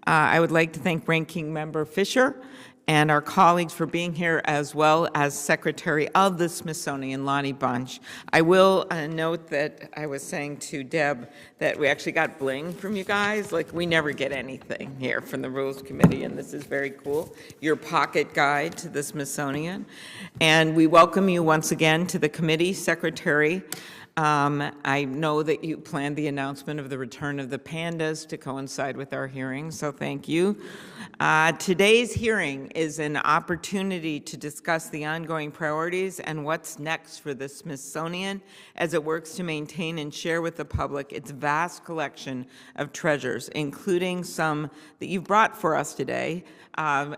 I would like to thank Ranking Member Fisher and our colleagues for being here, as well as Secretary of the Smithsonian, Lonnie Bunch. I will note that I was saying to Deb that we actually got bling from you guys. Like, we never get anything here from the Rules Committee, and this is very cool. Your pocket guide to the Smithsonian. And we welcome you once again to the committee, Secretary. I know that you planned the announcement of the return of the pandas to coincide with our hearing, so thank you. Today's hearing is an opportunity to discuss the ongoing priorities and what's next for the Smithsonian as it works to maintain and share with the public its vast collection of treasures, including some that you've brought for us today,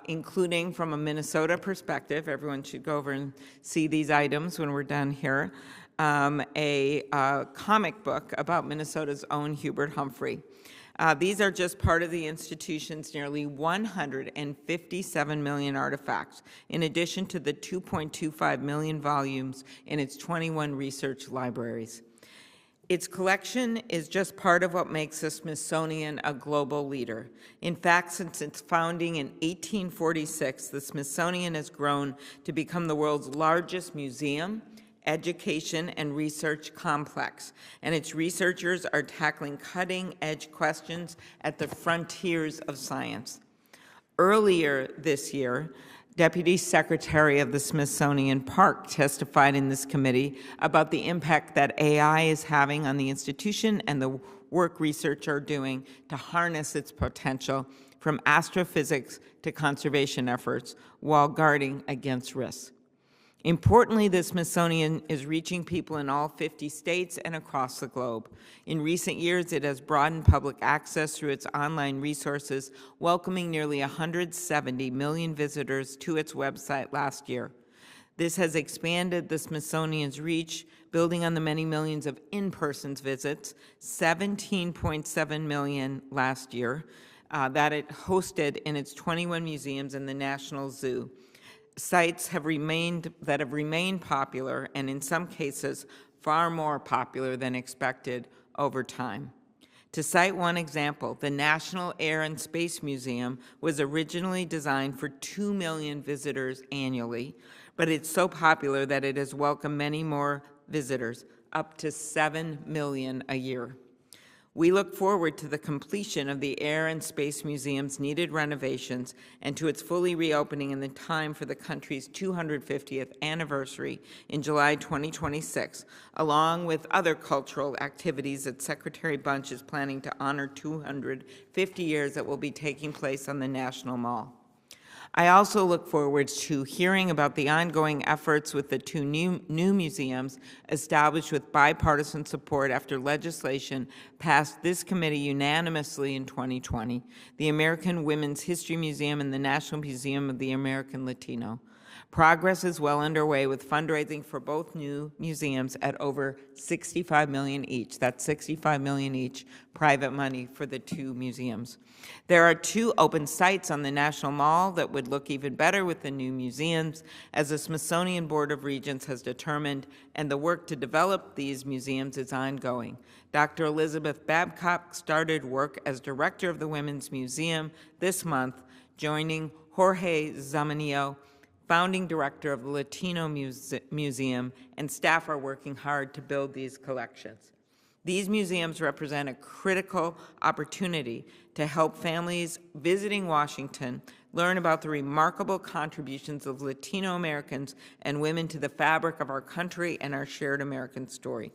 including from a Minnesota perspective. Everyone should go over and see these items when we're done here. A comic book about Minnesota's own Hubert Humphrey. These are just part of the institution's nearly 157 million artifacts, in addition to the 2.25 million volumes in its 21 research libraries. Its collection is just part of what makes the Smithsonian a global leader. In fact, since its founding in 1846, the Smithsonian has grown to become the world's largest museum, education, and research complex, and its researchers are tackling cutting-edge questions at the frontiers of science. Earlier this year, Deputy Secretary of the Smithsonian Park testified in this committee about the impact that AI is having on the institution and the work researchers are doing to harness its potential, from astrophysics to conservation efforts, while guarding against risks. Importantly, the Smithsonian is reaching people in all 50 states and across the globe. In recent years, it has broadened public access through its online resources, welcoming nearly 170 million visitors to its website last year. This has expanded the Smithsonian's reach, building on the many millions of in-person visits, 17.7 million last year, that it hosted in its 21 museums and the National Zoo. Sites have remained popular, and in some cases far more popular than expected over time. To cite one example, the National Air and Space Museum was originally designed for 2 million visitors annually, but it's so popular that it has welcomed many more visitors, up to 7 million a year. We look forward to the completion of the Air and Space Museum's needed renovations and to its fully reopening in the time for the country's 250th anniversary in July 2026, along with other cultural activities that Secretary Bunch is planning to honor 250 years that will be taking place on the National Mall. I also look forward to hearing about the ongoing efforts with the two new museums established with bipartisan support after legislation passed this committee unanimously in 2020, the American Women's History Museum and the National Museum of the American Latino. Progress is well underway with fundraising for both new museums at over $65 million each. That's $65 million each, private money for the two museums. There are 2 open sites on the National Mall that would look even better with the new museums, as the Smithsonian Board of Regents has determined, and the work to develop these museums is ongoing. Dr. Elizabeth Babcock started work as director of the Women's Museum this month, joining Jorge Zamanillo, founding director of the Latino Museum, and staff are working hard to build these collections. These museums represent a critical opportunity to help families visiting Washington learn about the remarkable contributions of Latino Americans and women to the fabric of our country and our shared American story.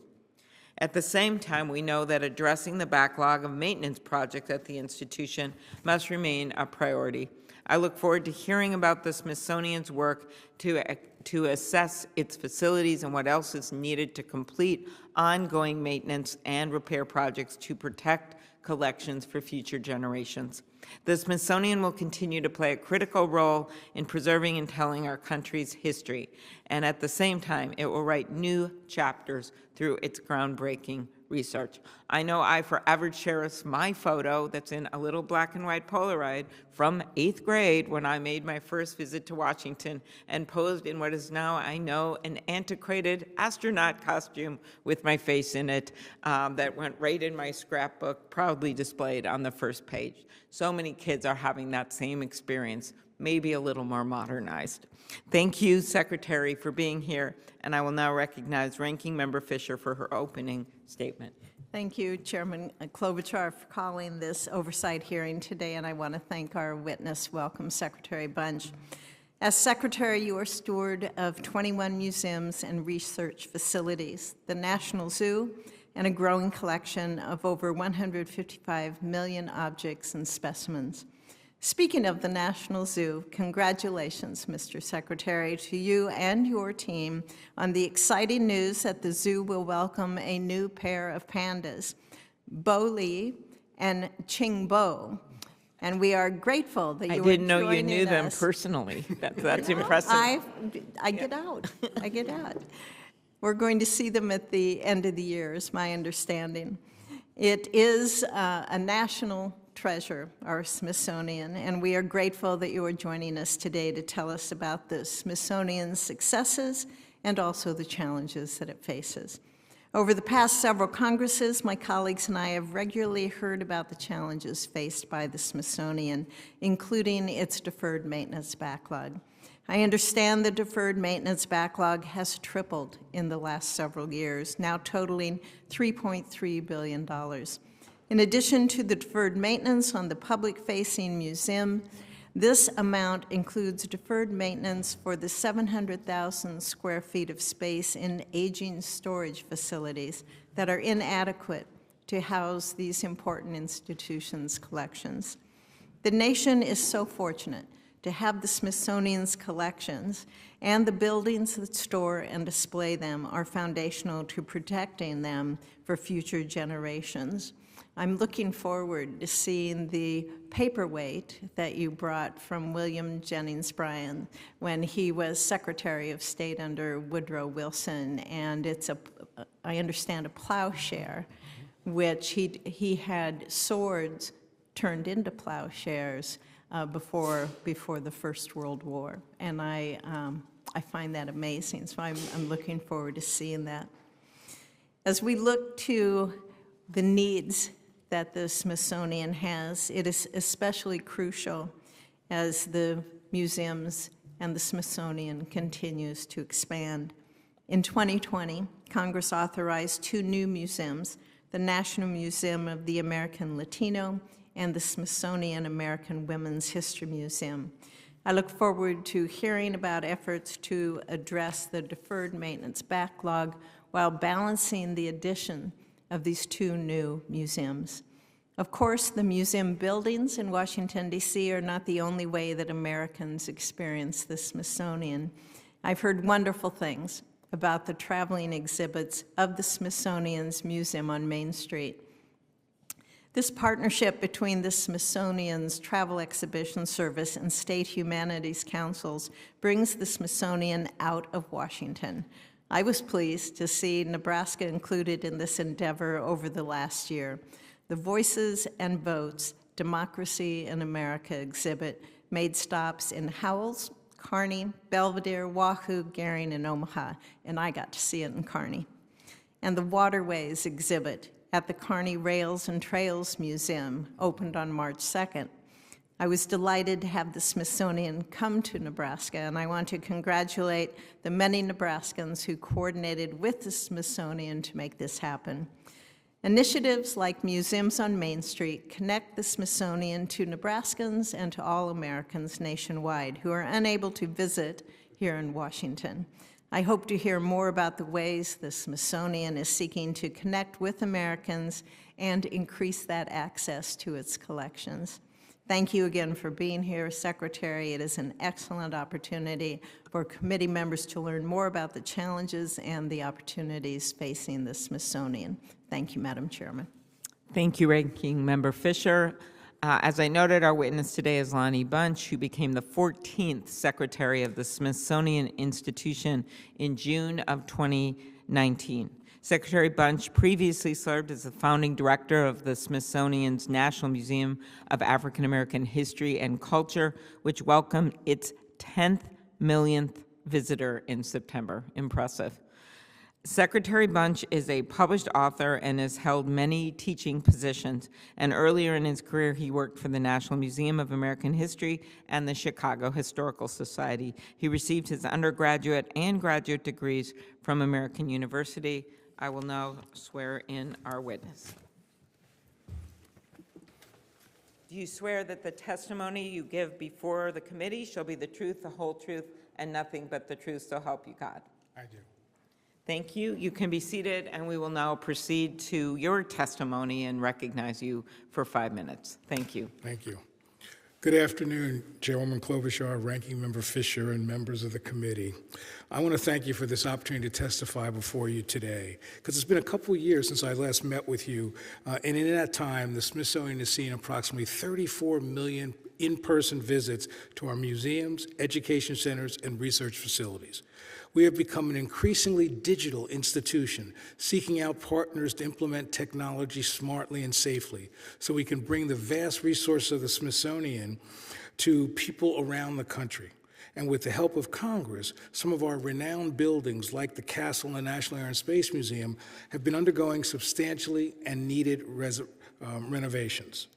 At the same time, we know that addressing the backlog of maintenance projects at the institution must remain a priority. I look forward to hearing about the Smithsonian's work to assess its facilities and what else is needed to complete ongoing maintenance and repair projects to protect collections for future generations. The Smithsonian will continue to play a critical role in preserving and telling our country's history, and at the same time, it will write new chapters through its groundbreaking research. I know I forever cherish my photo that's in a little black and white Polaroid from 8th grade when I made my first visit to Washington and posed in what is now, I know, an antiquated astronaut costume with my face in it that went right in my scrapbook, proudly displayed on the first page. So many kids are having that same experience, maybe a little more modernized. Thank you, Secretary, for being here, and I will now recognize Ranking Member Fisher for her opening statement. Thank you, Chairman Klobuchar, for calling this oversight hearing today, and I want to thank our witness. Welcome, Secretary Bunch. As Secretary, you are steward of 21 museums and research facilities, the National Zoo, and a growing collection of over 155 million objects and specimens. Speaking of the National Zoo, congratulations, Mr. Secretary, to you and your team on the exciting news that the zoo will welcome a new pair of pandas, Bo Li and Ching Bo. And we are grateful that you are joining us. I didn't know you knew them personally. That's impressive. I get out. I get out. We're going to see them at the end of the year, is my understanding. It is a national treasure, our Smithsonian, and we are grateful that you are joining us today to tell us about the Smithsonian's successes and also the challenges that it faces. Over the past several Congresses, my colleagues and I have regularly heard about the challenges faced by the Smithsonian, including its deferred maintenance backlog. I understand the deferred maintenance backlog has tripled in the last several years, now totaling $3.3 billion. In addition to the deferred maintenance on the public-facing museum, this amount includes deferred maintenance for the 700,000 square feet of space in aging storage facilities that are inadequate to house these important institutions' collections. The nation is so fortunate to have the Smithsonian's collections, and the buildings that store and display them are foundational to protecting them for future generations. I'm looking forward to seeing the paperweight that you brought from William Jennings Bryan when he was Secretary of State under Woodrow Wilson, and it's I understand, a plowshare, which he had swords turned into plowshares before the First World War, and I find that amazing. So I'm looking forward to seeing that. As we look to the needs that the Smithsonian has, it is especially crucial as the museums and the Smithsonian continues to expand. In 2020, Congress authorized 2 new museums, the National Museum of the American Latino and the Smithsonian American Women's History Museum. I look forward to hearing about efforts to address the deferred maintenance backlog while balancing the addition of these 2 new museums. Of course, the museum buildings in Washington, D.C. are not the only way that Americans experience the Smithsonian. I've heard wonderful things about the traveling exhibits of the Smithsonian's Museum on Main Street. This partnership between the Smithsonian's Travel Exhibition Service and State Humanities Councils brings the Smithsonian out of Washington. I was pleased to see Nebraska included in this endeavor over the last year. The Voices and Votes, Democracy in America exhibit made stops in Howells, Kearney, Belvedere, Wahoo, Gering, and Omaha, and I got to see it in Kearney. And the Waterways exhibit at the Kearney Rails and Trails Museum opened on March 2nd. I was delighted to have the Smithsonian come to Nebraska, and I want to congratulate the many Nebraskans who coordinated with the Smithsonian to make this happen. Initiatives like Museums on Main Street connect the Smithsonian to Nebraskans and to all Americans nationwide who are unable to visit here in Washington. I hope to hear more about the ways the Smithsonian is seeking to connect with Americans and increase that access to its collections. Thank you again for being here, Secretary. It is an excellent opportunity for committee members to learn more about the challenges and the opportunities facing the Smithsonian. Thank you, Madam Chairman. Thank you, Ranking Member Fisher. As I noted, our witness today is Lonnie Bunch, who became the 14th Secretary of the Smithsonian Institution in June of 2019. Secretary Bunch previously served as the founding director of the Smithsonian's National Museum of African American History and Culture, which welcomed its 10th millionth visitor in September. Impressive. Secretary Bunch is a published author and has held many teaching positions, and earlier in his career he worked for the National Museum of American History and the Chicago Historical Society. He received his undergraduate and graduate degrees from American University. I will now swear in our witness. Do you swear that the testimony you give before the committee shall be the truth, the whole truth, and nothing but the truth, so help you God? I do. Thank you. You can be seated, and we will now proceed to your testimony and recognize you for 5 minutes. Thank you. Thank you. Good afternoon, Chairwoman Klobuchar, Ranking Member Fisher, and members of the committee. I want to thank you for this opportunity to testify before you today, because it's been a couple of years since I last met with you, and in that time, the Smithsonian has seen approximately 34 million in-person visits to our museums, education centers, and research facilities. We have become an increasingly digital institution, seeking out partners to implement technology smartly and safely so we can bring the vast resources of the Smithsonian to people around the country. And with the help of Congress, some of our renowned buildings, like the Castle and the National Air and Space Museum, have been undergoing substantially and needed renovations.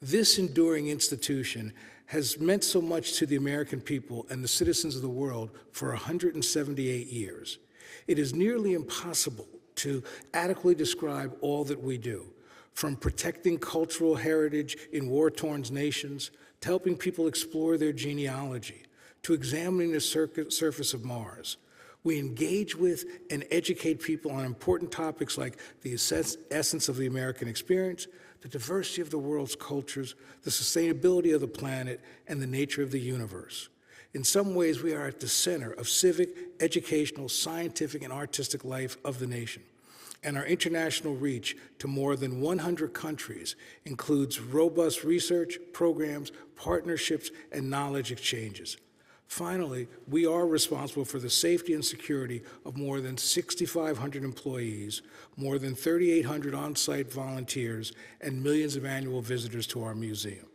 This enduring institution has meant so much to the American people and the citizens of the world for 178 years. It is nearly impossible to adequately describe all that we do, from protecting cultural heritage in war-torn nations, to helping people explore their genealogy, to examining the surface of Mars. We engage with and educate people on important topics like the essence of the American experience, the diversity of the world's cultures, the sustainability of the planet, and the nature of the universe. In some ways, we are at the center of civic, educational, scientific, and artistic life of the nation. And our international reach to more than 100 countries includes robust research, programs, partnerships, and knowledge exchanges. Finally, we are responsible for the safety and security of more than 6,500 employees, more than 3,800 on-site volunteers, and millions of annual visitors to our museum.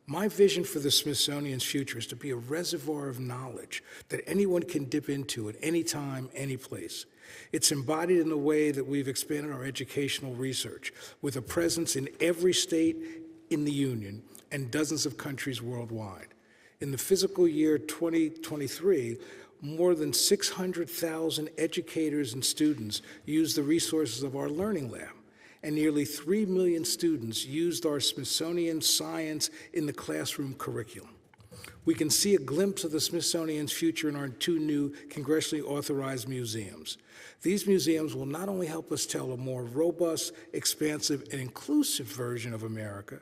My vision for the Smithsonian's future is to be a reservoir of knowledge that anyone can dip into at any time, any place. It's embodied in the way that we've expanded our educational research, with a presence in every state in the Union and dozens of countries worldwide. In the fiscal year 2023, more than 600,000 educators and students used the resources of our Learning Lab, and nearly 3 million students used our Smithsonian Science in the Classroom curriculum. We can see a glimpse of the Smithsonian's future in our 2 new congressionally authorized museums. These museums will not only help us tell a more robust, expansive, and inclusive version of America,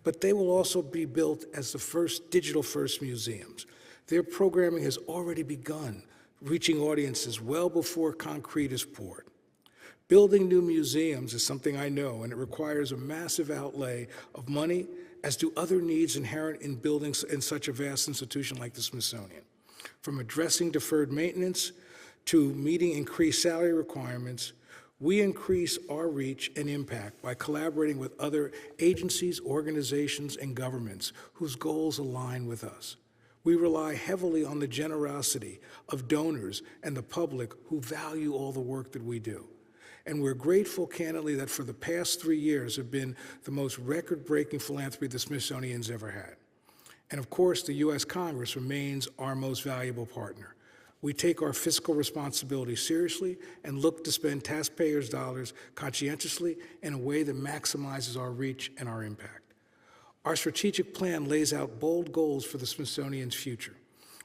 but they will also be built as the first digital-first museums. Their programming has already begun, reaching audiences well before concrete is poured. Building new museums is something I know, and it requires a massive outlay of money, as do other needs inherent in building in such a vast institution like the Smithsonian. From addressing deferred maintenance to meeting increased salary requirements, we increase our reach and impact by collaborating with other agencies, organizations, and governments whose goals align with us. We rely heavily on the generosity of donors and the public who value all the work that we do. And we're grateful, candidly, that for the past 3 years have been the most record-breaking philanthropy the Smithsonian's ever had. And of course, the U.S. Congress remains our most valuable partner. We take our fiscal responsibility seriously and look to spend taxpayers' dollars conscientiously in a way that maximizes our reach and our impact. Our strategic plan lays out bold goals for the Smithsonian's future.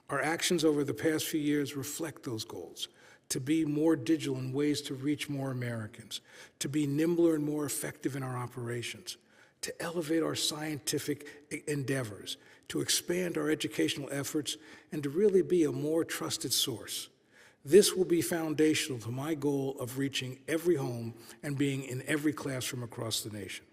Our actions over the past few years reflect those goals: to be more digital in ways to reach more Americans, to be nimbler and more effective in our operations, to elevate our scientific endeavors, to expand our educational efforts, and to really be a more trusted source. This will be foundational to my goal of reaching every home and being in every classroom across the nation.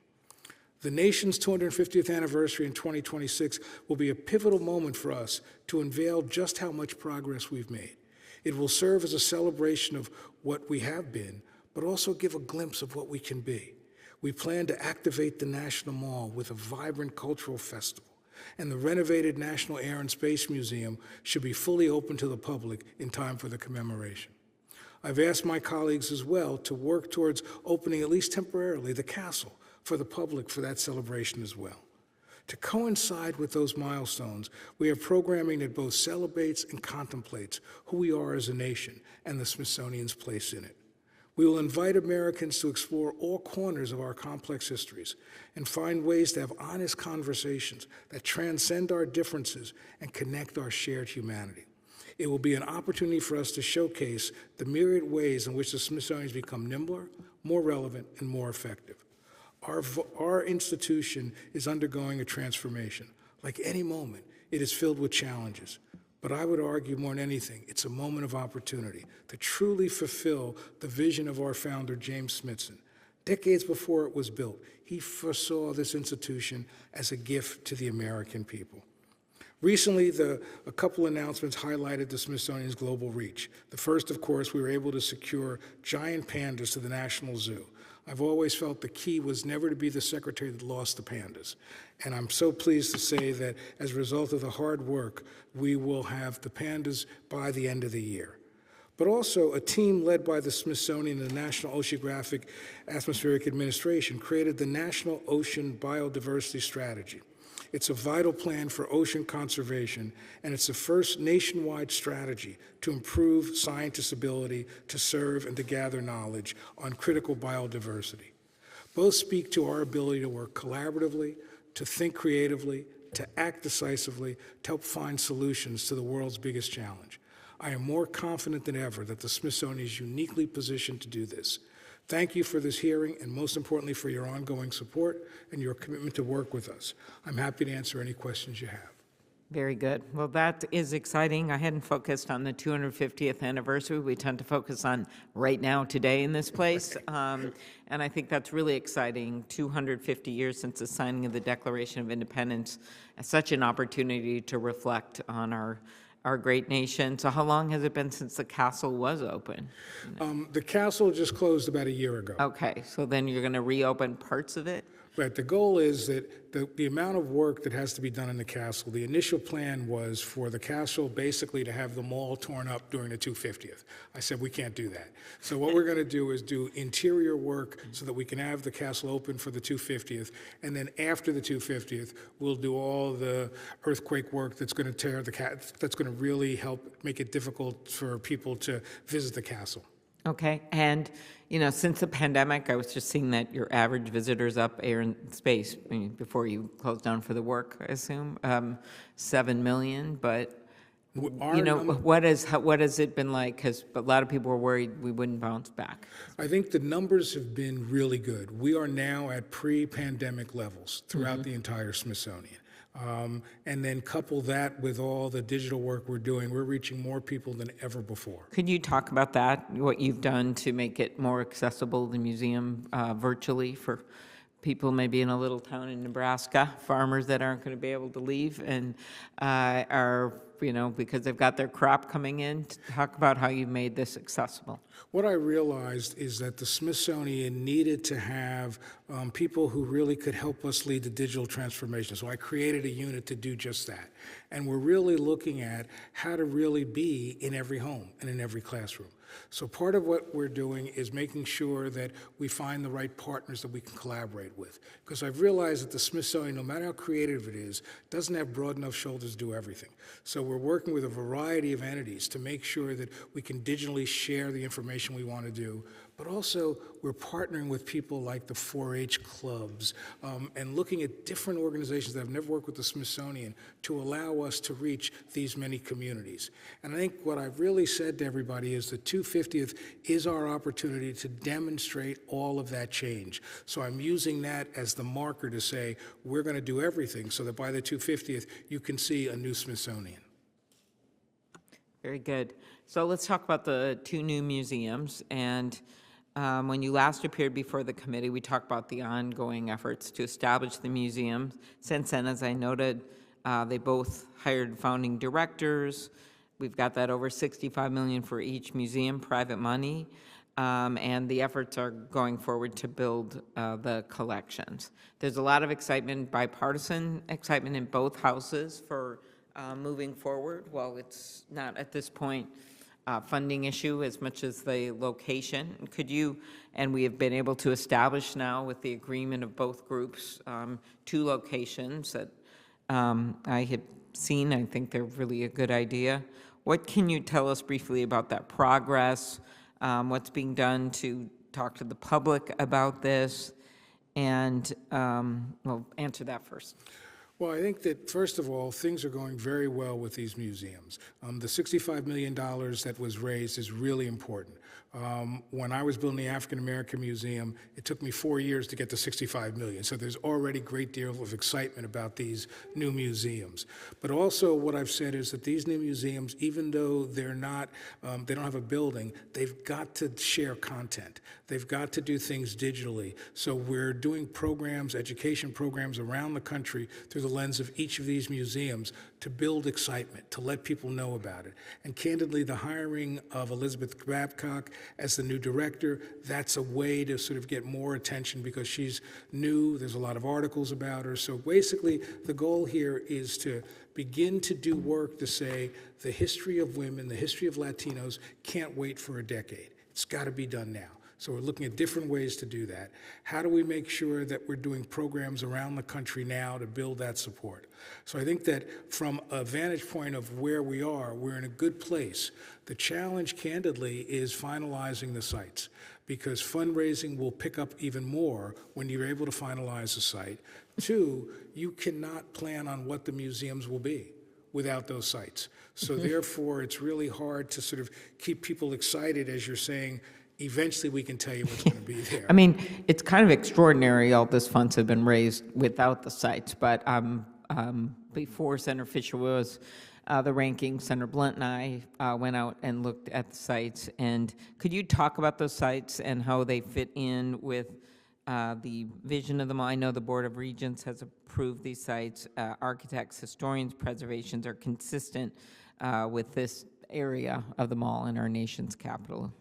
The nation's 250th anniversary in 2026 will be a pivotal moment for us to unveil just how much progress we've made. It will serve as a celebration of what we have been, but also give a glimpse of what we can be. We plan to activate the National Mall with a vibrant cultural festival, and the renovated National Air and Space Museum should be fully open to the public in time for the commemoration. I've asked my colleagues as well to work towards opening, at least temporarily, the castle for the public for that celebration as well. To coincide with those milestones, we have programming that both celebrates and contemplates who we are as a nation and the Smithsonian's place in it. We will invite Americans to explore all corners of our complex histories and find ways to have honest conversations that transcend our differences and connect our shared humanity. It will be an opportunity for us to showcase the myriad ways in which the Smithsonian has become nimbler, more relevant, and more effective. Our institution is undergoing a transformation. Like any moment, it is filled with challenges. But I would argue more than anything, it's a moment of opportunity to truly fulfill the vision of our founder, James Smithson. Decades before it was built, he foresaw this institution as a gift to the American people. Recently, a couple announcements highlighted the Smithsonian's global reach. The first, of course, we were able to secure giant pandas to the National Zoo. I've always felt the key was never to be the secretary that lost the pandas. And I'm so pleased to say that as a result of the hard work, we will have the pandas by the end of the year. But also, a team led by the Smithsonian and the National Oceanographic Atmospheric Administration created the National Ocean Biodiversity Strategy. It's a vital plan for ocean conservation, and it's the first nationwide strategy to improve scientists' ability to serve and to gather knowledge on critical biodiversity. Both speak to our ability to work collaboratively, to think creatively, to act decisively, to help find solutions to the world's biggest challenge. I am more confident than ever that the Smithsonian is uniquely positioned to do this. Thank you for this hearing, and most importantly, for your ongoing support and your commitment to work with us. I'm happy to answer any questions you have. Very good. Well, that is exciting. I hadn't focused on the 250th anniversary. We tend to focus on right now, today in this place. And I think that's really exciting. 250 years since the signing of the Declaration of Independence, such an opportunity to reflect on our great nation. So how long has it been since the castle was open? The castle just closed about a year ago. Okay, so then you're going to reopen parts of it? Right. The goal is that the amount of work that has to be done in the castle, the initial plan was for the castle basically to have the mall torn up during the 250th. I said, we can't do that. So what we're going to do is do interior work so that we can have the castle open for the 250th. And then after the 250th, we'll do all the earthquake work that's going to tear that's going to really help make it difficult for people to visit the castle. Okay, and since the pandemic, I was just seeing that your average visitors up air and space, before you closed down for the work, I assume, 7 million, but what has it been like? Because a lot of people were worried we wouldn't bounce back. I think the numbers have been really good. We are now at pre-pandemic levels throughout the entire Smithsonian. And then couple that with all the digital work we're doing, we're reaching more people than ever before. Could you talk about that, what you've done to make it more accessible, the museum, virtually for people maybe in a little town in Nebraska, farmers that aren't going to be able to leave and are, because they've got their crop coming in? Talk about how you made this accessible. What I realized is that the Smithsonian needed to have people who really could help us lead the digital transformation. So I created a unit to do just that. And we're really looking at how to really be in every home and in every classroom. So part of what we're doing is making sure that we find the right partners that we can collaborate with. Because I've realized that the Smithsonian, no matter how creative it is, doesn't have broad enough shoulders to do everything. So we're working with a variety of entities to make sure that we can digitally share the information we want to do. But also, we're partnering with people like the 4-H clubs and looking at different organizations that have never worked with the Smithsonian to allow us to reach these many communities. And I think what I've really said to everybody is the 250th is our opportunity to demonstrate all of that change. So I'm using that as the marker to say we're going to do everything so that by the 250th, you can see a new Smithsonian. Very good. So let's talk about the two new museums. And when you last appeared before the committee, we talked about the ongoing efforts to establish the museum. Since then, as I noted, they both hired founding directors. We've got that over $65 million for each museum, private money. and the efforts are going forward to build the collections. There's a lot of excitement, bipartisan excitement in both houses for moving forward. While it's not at this point a funding issue as much as the location, could you, and we have been able to establish now with the agreement of both groups, 2 locations that I had seen. I think they're really a good idea. What can you tell us briefly about that progress? What's being done to talk to the public about this? And, well, answer that first. Well, I think that, first of all, things are going very well with these museums. The $65 million that was raised is really important. When I was building the African American Museum, it took me 4 years to get to $65 million. So there's already a great deal of excitement about these new museums. But also what I've said is that these new museums, even though they're not, they don't have a building, they've got to share content. They've got to do things digitally. So we're doing programs, education programs around the country through the lens of each of these museums to build excitement, to let people know about it. And candidly, the hiring of Elizabeth Babcock as the new director, that's a way to sort of get more attention because she's new, there's a lot of articles about her. So basically, the goal here is to begin to do work to say the history of women, the history of Latinos can't wait for a decade. It's got to be done now. So we're looking at different ways to do that. How do we make sure that we're doing programs around the country now to build that support? So I think that from a vantage point of where we are, we're in a good place. The challenge, candidly, is finalizing the sites, because fundraising will pick up even more when you're able to finalize a site. 2, you cannot plan on what the museums will be without those sites. So therefore, it's really hard to sort of keep people excited as you're saying, eventually we can tell you what's going to be there. I mean, it's kind of extraordinary all those funds have been raised without the sites, but before Senator Fisher was the ranking, Senator Blunt and I went out and looked at the sites. And could you talk about those sites and how they fit in with the vision of them? I know the Board of Regents has approved these sites. Architects, historians, preservations are consistent with this area of the mall in our nation's capital.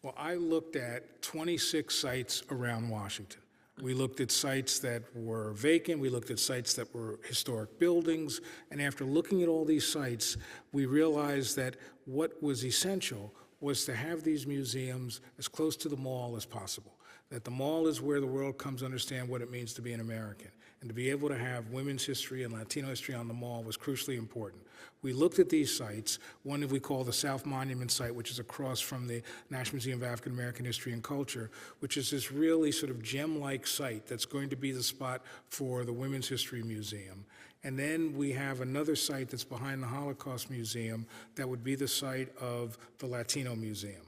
Well, I looked at 26 sites around Washington. We looked at sites that were vacant, we looked at sites that were historic buildings, and after looking at all these sites, we realized that what was essential was to have these museums as close to the mall as possible. That the mall is where the world comes to understand what it means to be an American. And to be able to have women's history and Latino history on the mall was crucially important. We looked at these sites, one that we call the South Monument site, which is across from the National Museum of African American History and Culture, which is this really sort of gem-like site that's going to be the spot for the Women's History Museum. And then we have another site that's behind the Holocaust Museum that would be the site of the Latino Museum.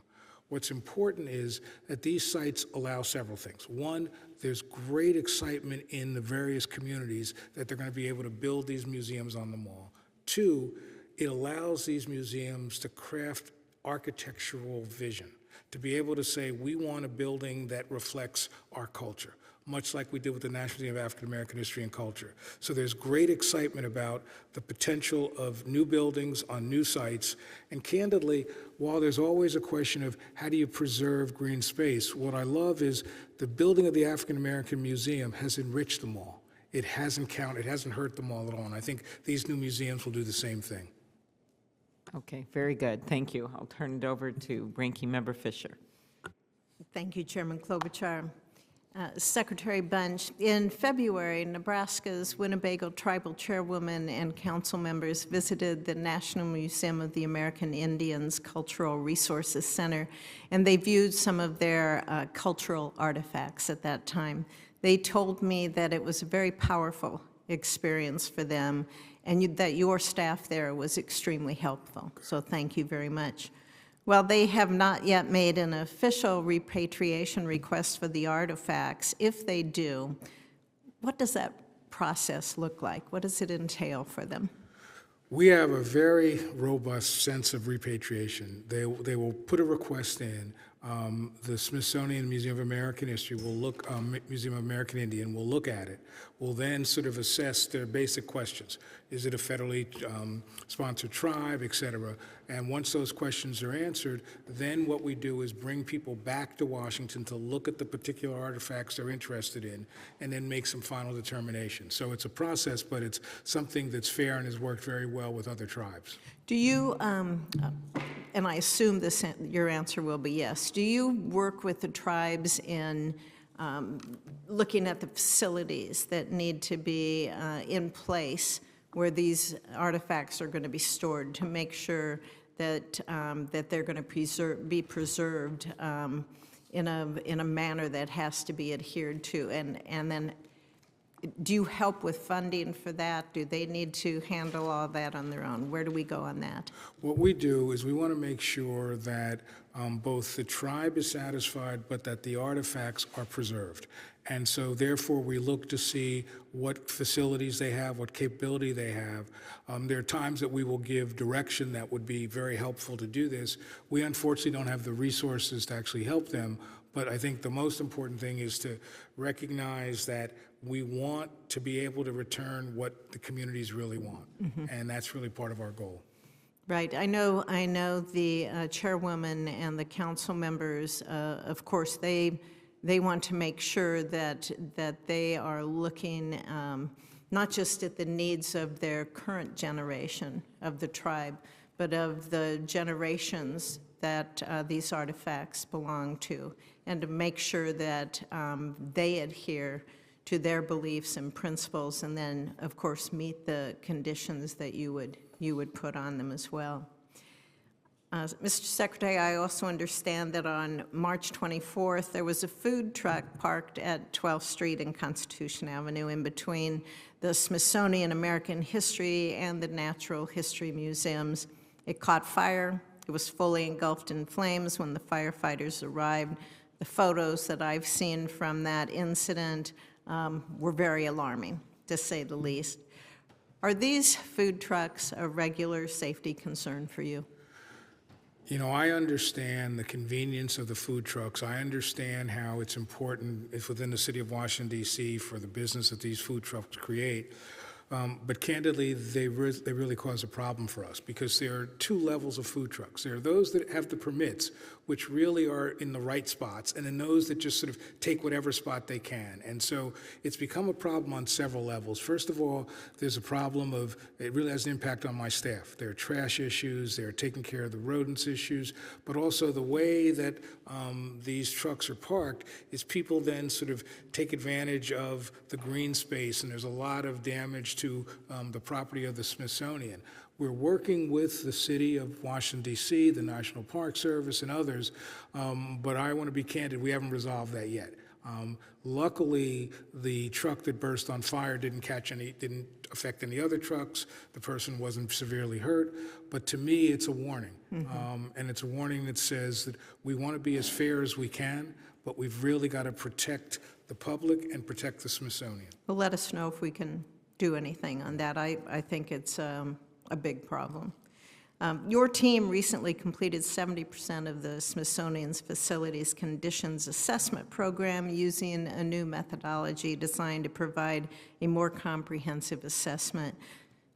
What's important is that these sites allow several things. One, there's great excitement in the various communities that they're going to be able to build these museums on the mall. 2, it allows these museums to craft architectural vision, to be able to say, we want a building that reflects our culture, much like we did with the National Museum of African American History and Culture. So there's great excitement about the potential of new buildings on new sites. And candidly, while there's always a question of how do you preserve green space, what I love is the building of the African American Museum has enriched the mall. It hasn't hurt the mall at all. And I think these new museums will do the same thing. Okay, very good. Thank you. I'll turn it over to Ranking Member Fisher. Thank you, Chairman Klobuchar. Secretary Bunch, in February, Nebraska's Winnebago Tribal Chairwoman and council members visited the National Museum of the American Indians Cultural Resources Center, and they viewed some of their cultural artifacts at that time. They told me that it was a very powerful experience for them, and that your staff there was extremely helpful. So thank you very much. While they have not yet made an official repatriation request for the artifacts, if they do, what does that process look like? What does it entail for them? We have a very robust sense of repatriation. They will put a request in. The Smithsonian Museum of American History will look, Museum of American Indian will look at it, will then sort of assess their basic questions. Is it a federally sponsored tribe, et cetera? And once those questions are answered, then what we do is bring people back to Washington to look at the particular artifacts they're interested in and then make some final determinations. So it's a process, but it's something that's fair and has worked very well with other tribes. Do you, and I assume this, your answer will be yes, do you work with the tribes in looking at the facilities that need to be in place where these artifacts are going to be stored to make sure that that they're going to be preserved in a manner that has to be adhered to, and then do you help with funding for that? Do they need to handle all that on their own? Where do we go on that? What we do is we want to make sure that both the tribe is satisfied, but that the artifacts are preserved. And so therefore we look to see what facilities they have, what capability they have. There are times that we will give direction that would be very helpful to do this. We unfortunately don't have the resources to actually help them, but I think the most important thing is to recognize that we want to be able to return what the communities really want, and that's really part of our goal. Right. I know the chairwoman and the council members, of course, they want to make sure that they are looking not just at the needs of their current generation of the tribe, but of the generations that these artifacts belong to, and to make sure that they adhere to their beliefs and principles, and then, of course, meet the conditions that you would put on them as well. Mr. Secretary, I also understand that on March 24th, there was a food truck parked at 12th Street and Constitution Avenue in between the Smithsonian American History and the Natural History Museums. It caught fire. It was fully engulfed in flames when the firefighters arrived. The photos that I've seen from that incident were very alarming, to say the least. Are these food trucks a regular safety concern for you? You know, I understand the convenience of the food trucks. I understand how it's important if within the city of Washington, D.C. for the business that these food trucks create. But candidly, they really cause a problem for us because there are two levels of food trucks. There are those that have the permits, which really are in the right spots, and then those that just sort of take whatever spot they can. And so it's become a problem on several levels. First of all, there's a problem of, it really has an impact on my staff. There are trash issues, there are taking care of the rodents issues, but also the way that these trucks are parked is people then sort of take advantage of the green space, and there's a lot of damage to the property of the Smithsonian. We're working with the city of Washington, D.C., the National Park Service, and others, but I want to be candid, we haven't resolved that yet. Luckily, the truck that burst on fire didn't affect any other trucks. The person wasn't severely hurt, but to me, it's a warning. And it's a warning that says that we want to be as fair as we can, but we've really got to protect the public and protect the Smithsonian. Well, let us know if we can do anything on that. I think it's a big problem. Your team recently completed 70% of the Smithsonian's facilities conditions assessment program using a new methodology designed to provide a more comprehensive assessment.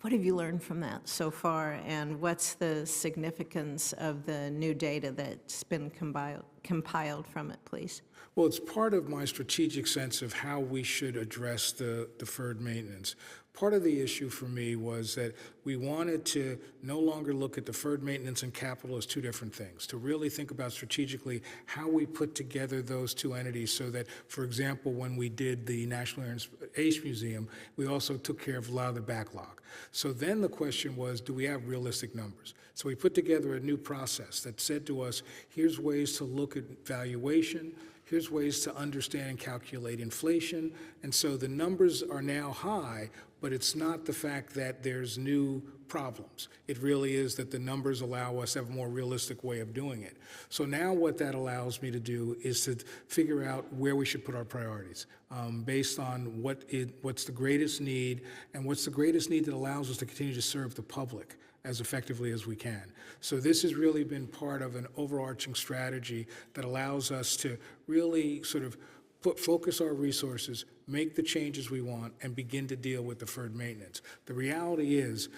What have you learned from that so far, and what's the significance of the new data that's been compiled from it, please? Well, it's part of my strategic sense of how we should address the deferred maintenance. Part of the issue for me was that we wanted to no longer look at deferred maintenance and capital as two different things, to really think about strategically how we put together those two entities so that, for example, when we did the National Air and Space Museum, we also took care of a lot of the backlog. So then the question was, do we have realistic numbers? So we put together a new process that said to us, here's ways to look at valuation, here's ways to understand and calculate inflation, and so the numbers are now high, but it's not the fact that there's new problems. It really is that the numbers allow us to have a more realistic way of doing it. So now what that allows me to do is to figure out where we should put our priorities based on what's the greatest need and what's the greatest need that allows us to continue to serve the public as effectively as we can. So this has really been part of an overarching strategy that allows us to really sort of focus our resources, make the changes we want, and begin to deal with deferred maintenance. The reality is,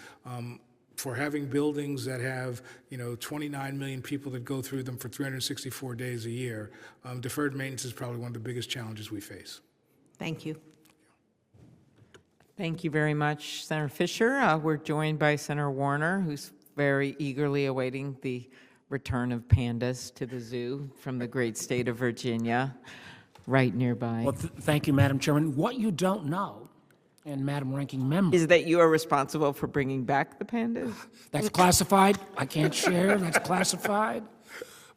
for having buildings that have 29 million people that go through them for 364 days a year, deferred maintenance is probably one of the biggest challenges we face. Thank you. Thank you very much, Senator Fisher. We're joined by Senator Warner, who's very eagerly awaiting the return of pandas to the zoo from the great state of Virginia, right nearby. Well, thank you, Madam Chairman. What you don't know, and Madam Ranking Member, Is that you are responsible for bringing back the pandas? that's classified. I can't share. That's classified.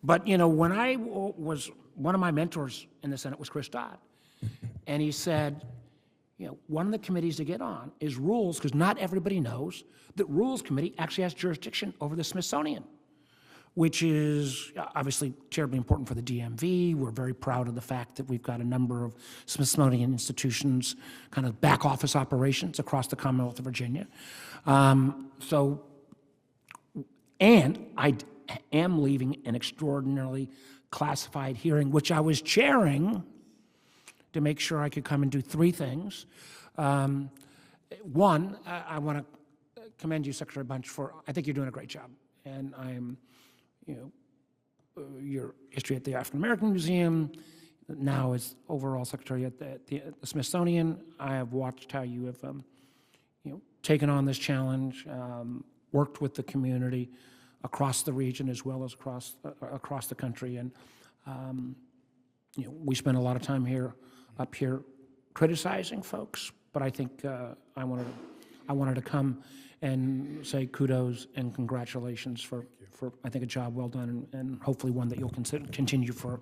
But, when I was, one of my mentors in the Senate was Chris Dodd. And he said, one of the committees to get on is rules, because not everybody knows that Rules Committee actually has jurisdiction over the Smithsonian, which is obviously terribly important for the DMV. We're very proud of the fact that we've got a number of Smithsonian institutions, kind of back office operations across the Commonwealth of Virginia. And I am leaving an extraordinarily classified hearing, which I was chairing, to make sure I could come and do three things. One, I want to commend you, Secretary Bunch, for, I think you're doing a great job. And I'm, your history at the African American Museum, now as overall secretary at the Smithsonian. I have watched how you have, taken on this challenge, worked with the community across the region as well as across the country. And, we spend a lot of time up here criticizing folks, but I think I wanted to come and say kudos and congratulations for I think a job well done, and hopefully one that you'll continue for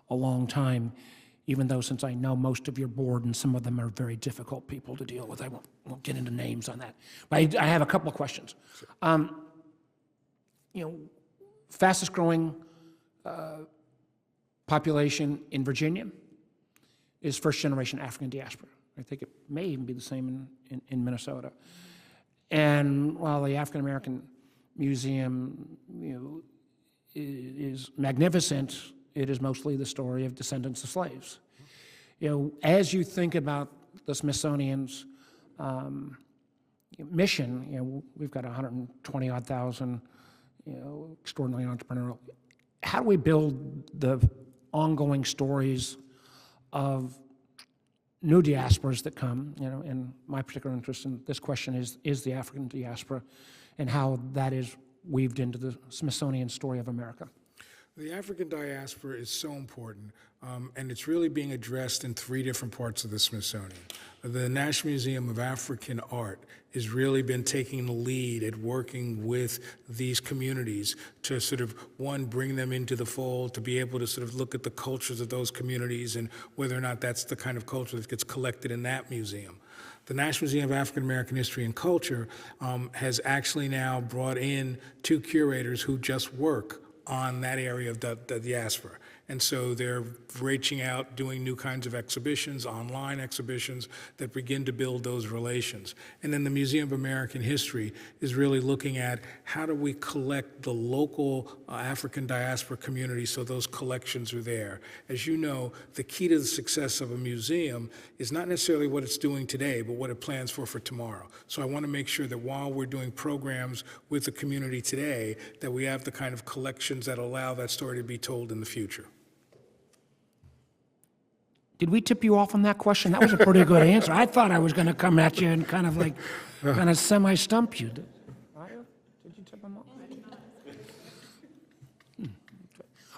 a long time, even though since I know most of your board and some of them are very difficult people to deal with. I won't get into names on that. But I have a couple of questions. Fastest growing population in Virginia is first generation African diaspora. I think it may even be the same in Minnesota. And while the African American Museum is magnificent, it is mostly the story of descendants of slaves. As you think about the Smithsonian's mission, we've got 120-odd thousand, extraordinarily entrepreneurial. How do we build the ongoing stories of new diasporas that come, and my particular interest in this question is the African diaspora and how that is weaved into the Smithsonian story of America? The African diaspora is so important, and it's really being addressed in three different parts of the Smithsonian. The National Museum of African Art has really been taking the lead at working with these communities to sort of, one, bring them into the fold, to be able to sort of look at the cultures of those communities and whether or not that's the kind of culture that gets collected in that museum. The National Museum of African American History and Culture has actually now brought in 2 curators who just work on that area of the diaspora. And so they're reaching out, doing new kinds of exhibitions, online exhibitions that begin to build those relations. And then the Museum of American History is really looking at how do we collect the local African diaspora community so those collections are there. As you know, the key to the success of a museum is not necessarily what it's doing today, but what it plans for tomorrow. So I want to make sure that while we're doing programs with the community today, that we have the kind of collections that allow that story to be told in the future. Did we tip you off on that question? That was a pretty good answer. I thought I was going to come at you and kind of semi-stump you. Did you tip him off?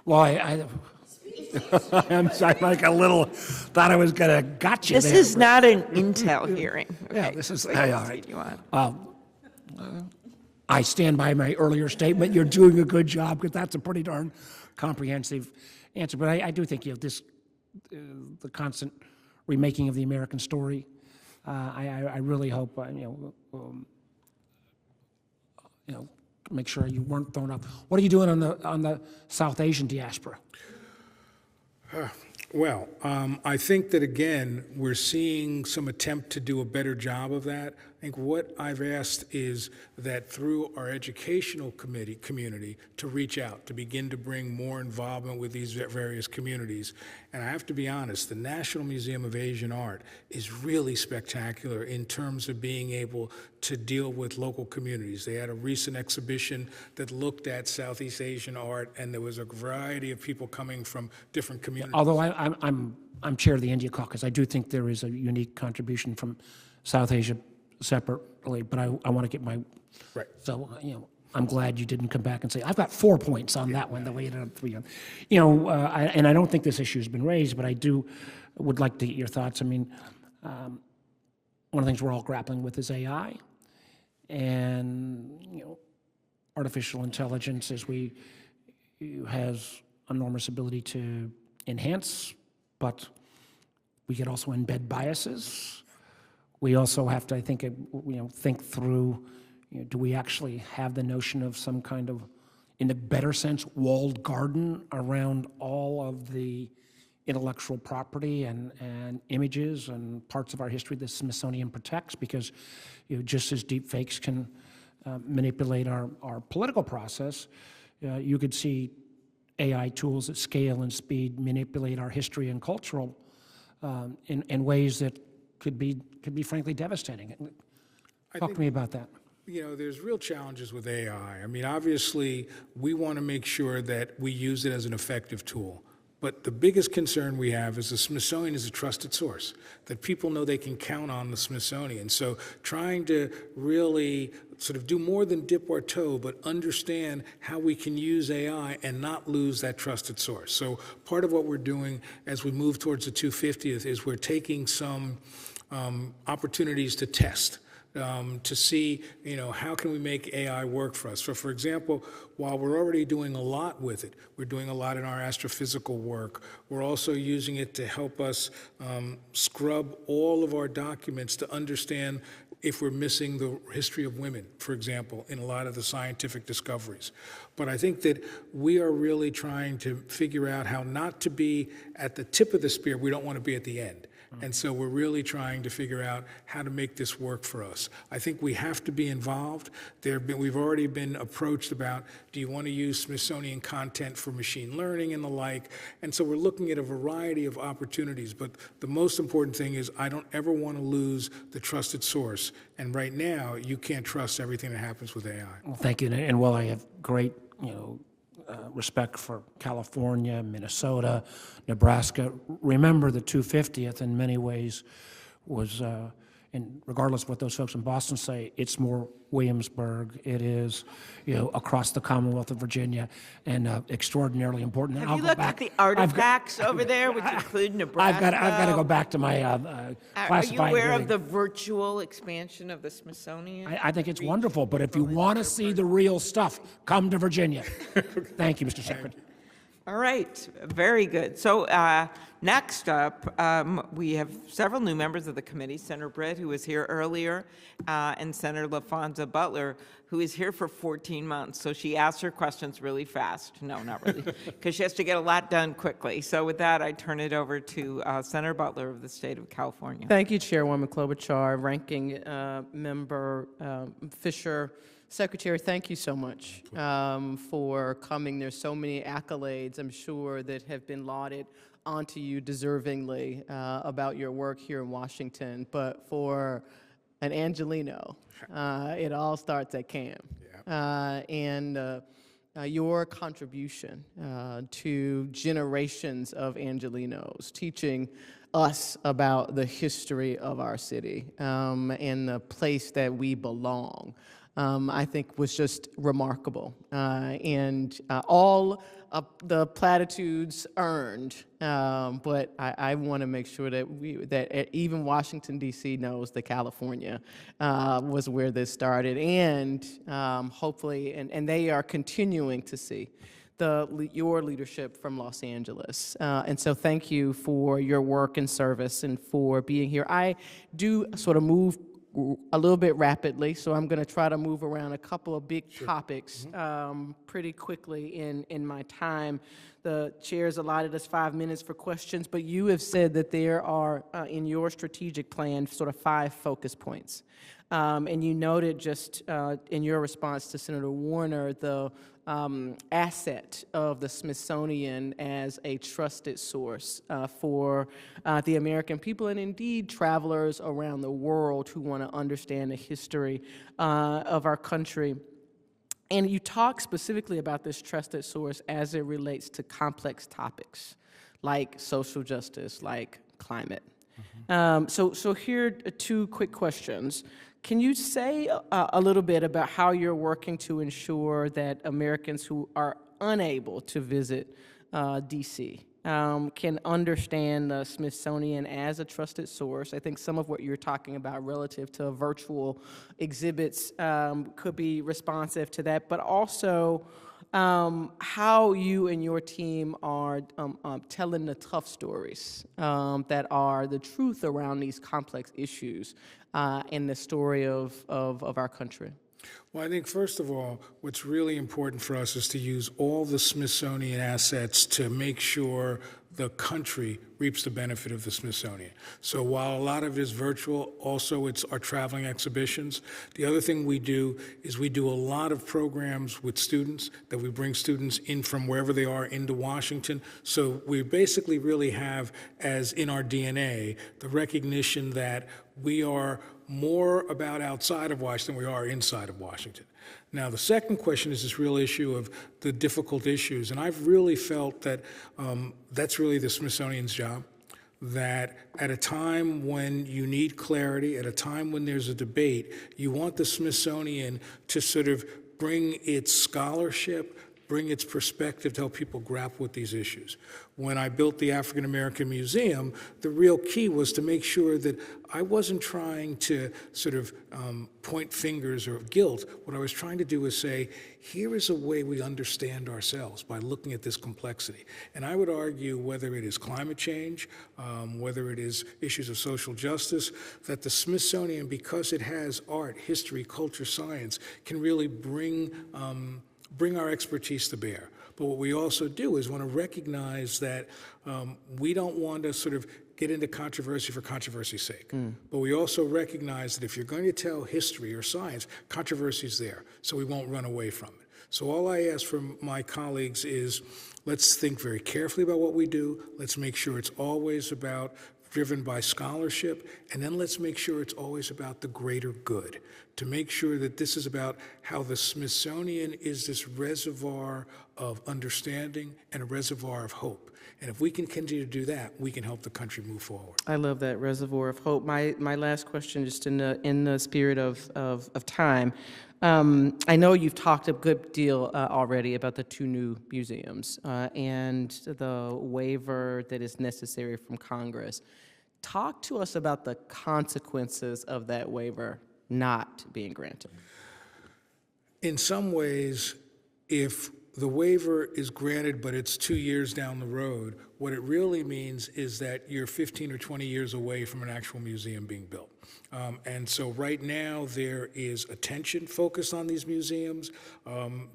Well, I'm sorry, like a little, thought I was going to got you This there. is not an intel hearing. Yeah, Okay, this is, please, all lead you on. right. I stand by my earlier statement. You're doing a good job, because that's a pretty darn comprehensive answer. But I do think this, the constant remaking of the American story, I really hope, make sure you weren't thrown off. What are you doing on the South Asian diaspora? Well, I think that, again, we're seeing some attempt to do a better job of that. I think what I've asked is that through our educational community to reach out, to begin to bring more involvement with these various communities. And I have to be honest, the National Museum of Asian Art is really spectacular in terms of being able to deal with local communities. They had a recent exhibition that looked at Southeast Asian art, and there was a variety of people coming from different communities. Although I'm chair of the India Caucus, I do think there is a unique contribution from South Asia separately, but I want to get my, Right. so, I'm glad you didn't come back and say, I've got 4 points on that one, the way it ended up 3. And I don't think this issue has been raised, but I would like to get your thoughts. I mean, one of the things we're all grappling with is AI, and, artificial intelligence has enormous ability to enhance, but we could also embed biases. We also have to, I think, think through, do we actually have the notion of some kind of, in a better sense, walled garden around all of the intellectual property and images and parts of our history the Smithsonian protects? Because just as deep fakes can manipulate our political process, you could see AI tools at scale and speed manipulate our history and cultural in ways that could be frankly devastating. Talk to me about that. There's real challenges with AI. I mean, obviously, we want to make sure that we use it as an effective tool. But the biggest concern we have is the Smithsonian is a trusted source, that people know they can count on the Smithsonian. So trying to really sort of do more than dip our toe, but understand how we can use AI and not lose that trusted source. So part of what we're doing as we move towards the 250th is we're taking some opportunities to test. To see, how can we make AI work for us? So, for example, while we're already doing a lot with it, we're doing a lot in our astrophysical work, we're also using it to help us scrub all of our documents to understand if we're missing the history of women, for example, in a lot of the scientific discoveries. But I think that we are really trying to figure out how not to be at the tip of the spear. We don't want to be at the end. And so we're really trying to figure out how to make this work for us. I think we have to be involved. We've already been approached about, do you want to use Smithsonian content for machine learning and the like? And so we're looking at a variety of opportunities. But the most important thing is I don't ever want to lose the trusted source. And right now, you can't trust everything that happens with AI. Well, thank you. And while I have great, respect for California, Minnesota, Nebraska, remember the 250th in many ways was, and regardless of what those folks in Boston say, it's more Williamsburg. It is, across the Commonwealth of Virginia, and extraordinarily important. Have you looked at the artifacts over there, which include Nebraska? I've got to go back to my classified. Are you aware hearing. of the virtual expansion of the Smithsonian? I think it's wonderful, but if you want to see the real stuff, come to Virginia. Thank you, Mr. Secretary. All right, very good. So next up, we have several new members of the committee, Senator Britt, who was here earlier, and Senator LaFonza Butler, who is here for 14 months. So she asks her questions really fast. No, not really, because she has to get a lot done quickly. So with that, I turn it over to Senator Butler of the state of California. Thank you, Chairwoman Klobuchar, Ranking Member Fisher. Secretary, thank you so much for coming. There's so many accolades, I'm sure, that have been lauded onto you deservingly about your work here in Washington. But for an Angelino, it all starts at CAM. And your contribution to generations of Angelinos, teaching us about the history of our city and the place that we belong, I think was just remarkable. And all of the platitudes earned, but I want to make sure that even Washington, D.C. knows that California was where this started, and hopefully, and they are continuing to see your leadership from Los Angeles. And so thank you for your work and service and for being here. I do sort of move a little bit rapidly, so I'm going to try to move around a couple of big topics pretty quickly in my time. The chair's allotted us 5 minutes for questions, but you have said that there are, in your strategic plan, sort of 5 focus points. And you noted just in your response to Senator Warner the asset of the Smithsonian as a trusted source for the American people and indeed travelers around the world who want to understand the history of our country. And you talk specifically about this trusted source as it relates to complex topics like social justice, like climate. So here are 2 quick questions. Can you say a little bit about how you're working to ensure that Americans who are unable to visit D.C. Can understand the Smithsonian as a trusted source? I think some of what you're talking about relative to virtual exhibits could be responsive to that, but also how you and your team are telling the tough stories that are the truth around these complex issues in the story of our country. Well, I think, first of all, what's really important for us is to use all the Smithsonian assets to make sure the country reaps the benefit of the Smithsonian. So while a lot of it is virtual, also it's our traveling exhibitions. The other thing we do is we do a lot of programs with students, that we bring students in from wherever they are into Washington. So we basically really have, as in our DNA, the recognition that we are more about outside of Washington than we are inside of Washington. Now, the second question is this real issue of the difficult issues, and I've really felt that that's really the Smithsonian's job, that at a time when you need clarity, at a time when there's a debate, you want the Smithsonian to sort of bring its scholarship, bring its perspective to help people grapple with these issues. When I built the African American Museum, the real key was to make sure that I wasn't trying to sort of point fingers or guilt. What I was trying to do was say, here is a way we understand ourselves by looking at this complexity. And I would argue, whether it is climate change, whether it is issues of social justice, that the Smithsonian, because it has art, history, culture, science, can really bring our expertise to bear. But what we also do is want to recognize that we don't want to sort of get into controversy for controversy's sake. But we also recognize that if you're going to tell history or science, controversy is there, so we won't run away from it. So all I ask from my colleagues is, let's think very carefully about what we do. Let's make sure it's always driven by scholarship, and then let's make sure it's always about the greater good, to make sure that this is about how the Smithsonian is this reservoir of understanding and a reservoir of hope. And if we can continue to do that, we can help the country move forward. I love that reservoir of hope. My last question, just in the spirit of time. I know you've talked a good deal already about the 2 new museums and the waiver that is necessary from Congress. Talk to us about the consequences of that waiver not being granted. In some ways, if the waiver is granted, but it's 2 years down the road, what it really means is that you're 15 or 20 years away from an actual museum being built. And so right now there is attention focused on these museums.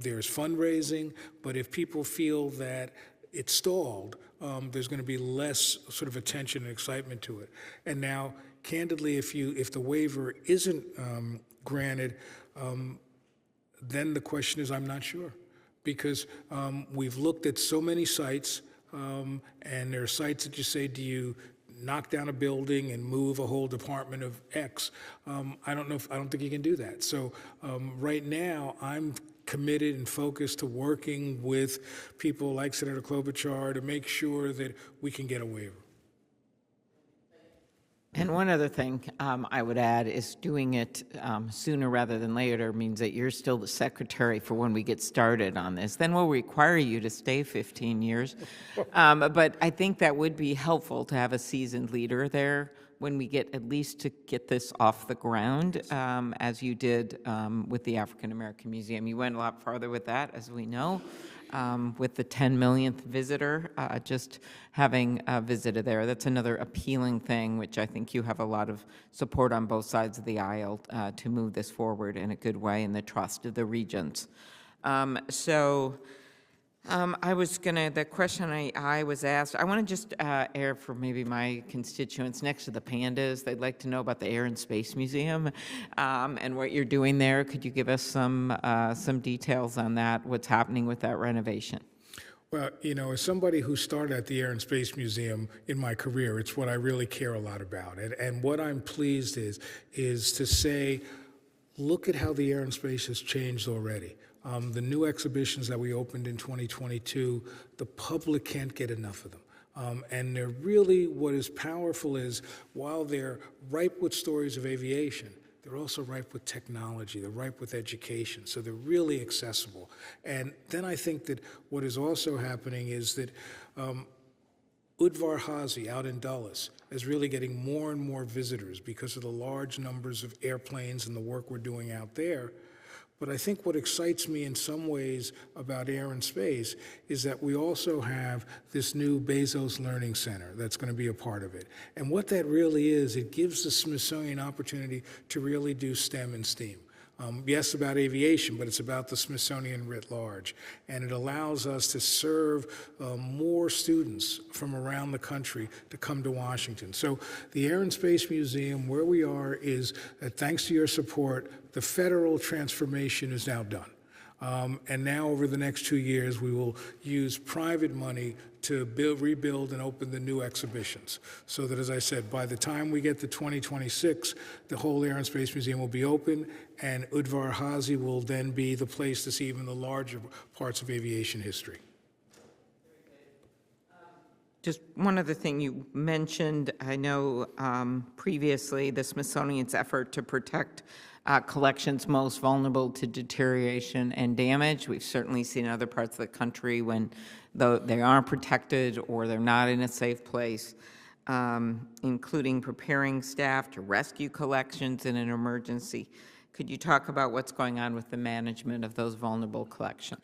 There's fundraising, but if people feel that it's stalled, there's going to be less sort of attention and excitement to it. And now, candidly, if the waiver isn't granted, then the question is, I'm not sure. Because we've looked at so many sites, and there are sites that you say, do you knock down a building and move a whole department of X? I don't think you can do that. So right now, I'm committed and focused to working with people like Senator Klobuchar to make sure that we can get a waiver. And one other thing I would add is doing it sooner rather than later means that you're still the secretary for when we get started on this. Then we'll require you to stay 15 years. But I think that would be helpful to have a seasoned leader there when we get at least to get this off the ground, as you did with the African American Museum. You went a lot farther with that, as we know. with the 10 millionth visitor, just having visited there. That's another appealing thing, which I think you have a lot of support on both sides of the aisle to move this forward in a good way and the trust of the regions. The question I was asked, I want to just air for maybe my constituents next to the pandas. They'd like to know about the Air and Space Museum and what you're doing there. Could you give us some details on that, what's happening with that renovation? Well, as somebody who started at the Air and Space Museum in my career, it's what I really care a lot about. And what I'm pleased is to say, look at how the air and space has changed already. The new exhibitions that we opened in 2022, the public can't get enough of them. And they're really, what is powerful is, while they're ripe with stories of aviation, they're also ripe with technology, they're ripe with education, so they're really accessible. And then I think that what is also happening is that Udvar Hazy out in Dulles is really getting more and more visitors because of the large numbers of airplanes and the work we're doing out there. But I think what excites me in some ways about air and space is that we also have this new Bezos Learning Center that's going to be a part of it. And what that really is, it gives the Smithsonian opportunity to really do STEM and STEAM. Yes, about aviation, but it's about the Smithsonian writ large. And it allows us to serve more students from around the country to come to Washington. So the Air and Space Museum, where we are, is that thanks to your support, the federal transformation is now done. And now over the next 2 years, we will use private money to rebuild and open the new exhibitions. So that, as I said, by the time we get to 2026, the whole Air and Space Museum will be open, and Udvar Hazy will then be the place to see even the larger parts of aviation history. Just one other thing you mentioned, I know previously the Smithsonian's effort to protect collections most vulnerable to deterioration and damage. We've certainly seen in other parts of the country when they aren't protected or they're not in a safe place, including preparing staff to rescue collections in an emergency. Could you talk about what's going on with the management of those vulnerable collections?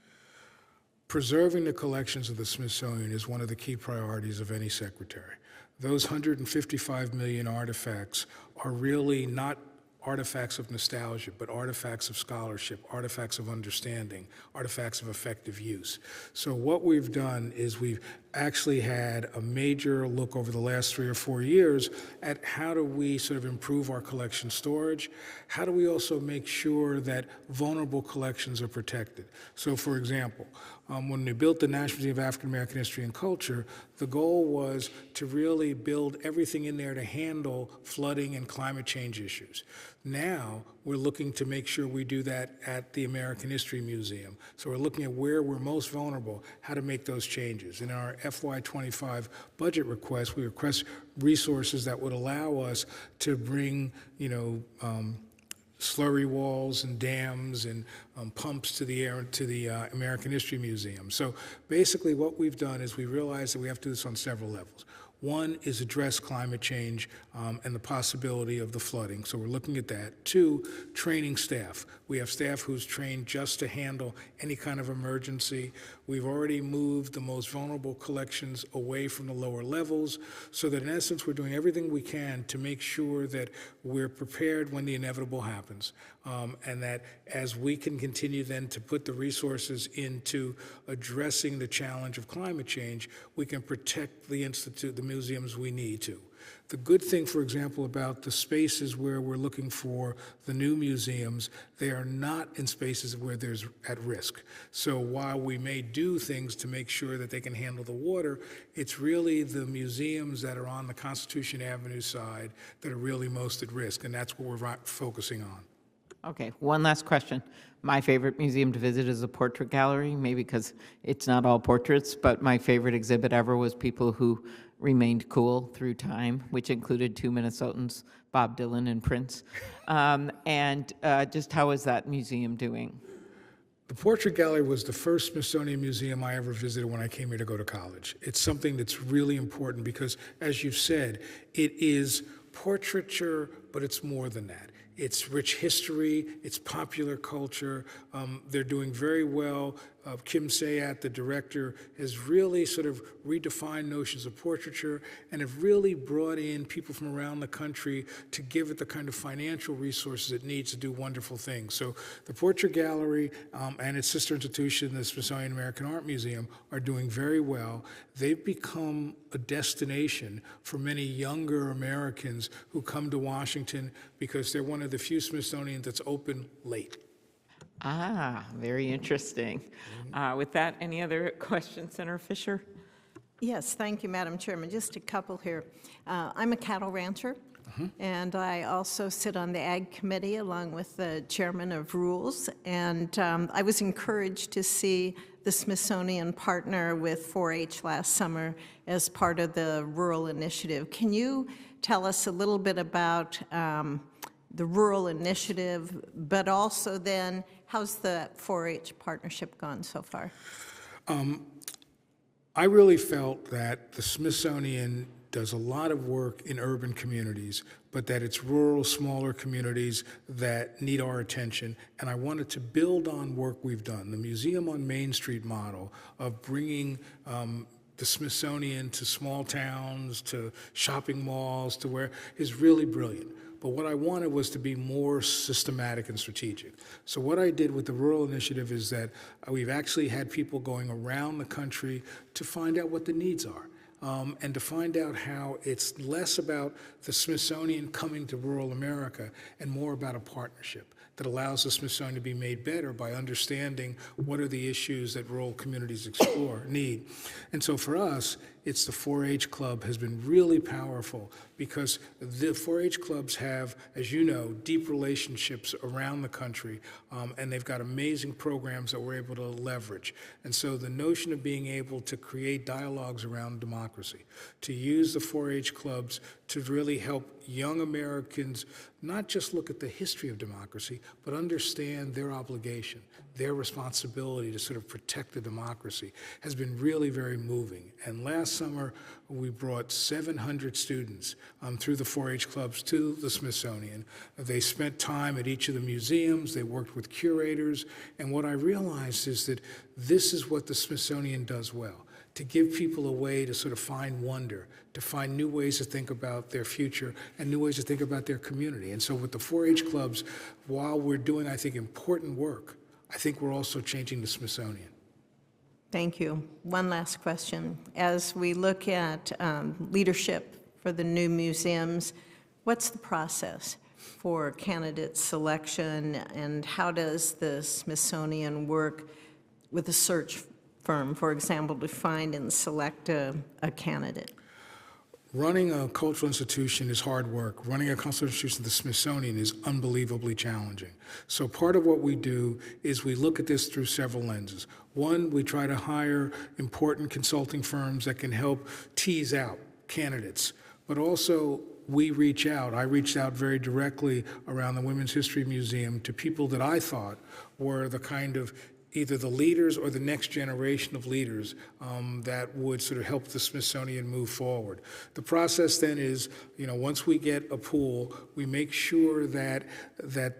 Preserving the collections of the Smithsonian is one of the key priorities of any secretary. Those 155 million artifacts are really not artifacts of nostalgia, but artifacts of scholarship, artifacts of understanding, artifacts of effective use. So what we've done is we've actually had a major look over the last 3 or 4 years at how do we sort of improve our collection storage, how do we also make sure that vulnerable collections are protected. So for example, when we built the National Museum of African American History and Culture, the goal was to really build everything in there to handle flooding and climate change issues. Now, we're looking to make sure we do that at the American History Museum. So we're looking at where we're most vulnerable, how to make those changes. In our FY25 budget request, we request resources that would allow us to bring, slurry walls and dams and pumps to the American History Museum. So basically what we've done is we realized that we have to do this on several levels. One is address climate change and the possibility of the flooding. So we're looking at that. 2, training staff. We have staff who's trained just to handle any kind of emergency. We've already moved the most vulnerable collections away from the lower levels so that in essence we're doing everything we can to make sure that we're prepared when the inevitable happens. And that as we can continue then to put the resources into addressing the challenge of climate change, we can protect the institute, the museums we need to. The good thing, for example, about the spaces where we're looking for the new museums, they are not in spaces where there's at risk. So while we may do things to make sure that they can handle the water, it's really the museums that are on the Constitution Avenue side that are really most at risk, and that's what we're focusing on. Okay, one last question. My favorite museum to visit is a portrait gallery, maybe because it's not all portraits, but my favorite exhibit ever was people who remained cool through time, which included 2 Minnesotans, Bob Dylan and Prince. Just how is that museum doing? The Portrait Gallery was the first Smithsonian museum I ever visited when I came here to go to college. It's something that's really important because, as you've said, it is portraiture, but it's more than that. It's rich history, it's popular culture. They're doing very well Kim Sayat, the director, has really sort of redefined notions of portraiture and have really brought in people from around the country to give it the kind of financial resources it needs to do wonderful things. So the Portrait Gallery and its sister institution, the Smithsonian American Art Museum, are doing very well. They've become a destination for many younger Americans who come to Washington because they're one of the few Smithsonians that's open late. Ah, very interesting. With that, any other questions, Senator Fisher? Yes, thank you, Madam Chairman. Just a couple here. I'm a cattle rancher, and I also sit on the Ag Committee along with the Chairman of Rules, and I was encouraged to see the Smithsonian partner with 4-H last summer as part of the rural initiative. Can you tell us a little bit about the rural initiative, but also then how's the 4-H partnership gone so far? I really felt that the Smithsonian does a lot of work in urban communities, but that it's rural, smaller communities that need our attention. And I wanted to build on work we've done. The Museum on Main Street model of bringing the Smithsonian to small towns, to shopping malls, to where is really brilliant. But what I wanted was to be more systematic and strategic. So what I did with the Rural Initiative is that we've actually had people going around the country to find out what the needs are. And to find out how it's less about the Smithsonian coming to rural America and more about a partnership that allows the Smithsonian to be made better by understanding what are the issues that rural communities need. And so for us, it's the 4-H Club has been really powerful because the 4-H clubs have, as you know, deep relationships around the country, and they've got amazing programs that we're able to leverage. And so the notion of being able to create dialogues around democracy, to use the 4-H clubs to really help young Americans not just look at the history of democracy, but understand their obligation, their responsibility to sort of protect the democracy has been really very moving. And last summer, we brought 700 students through the 4-H clubs to the Smithsonian. They spent time at each of the museums. They worked with curators. And what I realized is that this is what the Smithsonian does well, to give people a way to sort of find wonder, to find new ways to think about their future and new ways to think about their community. And so with the 4-H clubs, while we're doing, I think, important work, I think we're also changing the Smithsonian. Thank you. One last question. As we look at leadership for the new museums, what's the process for candidate selection, and how does the Smithsonian work with a search firm, for example, to find and select a candidate? Running a cultural institution is hard work. Running a cultural institution, the Smithsonian, is unbelievably challenging. So part of what we do is we look at this through several lenses. One, we try to hire important consulting firms that can help tease out candidates, but also I reached out very directly around the Women's History Museum to people that I thought were the kind of either the leaders or the next generation of leaders that would sort of help the Smithsonian move forward. The process then is, once we get a pool, we make sure that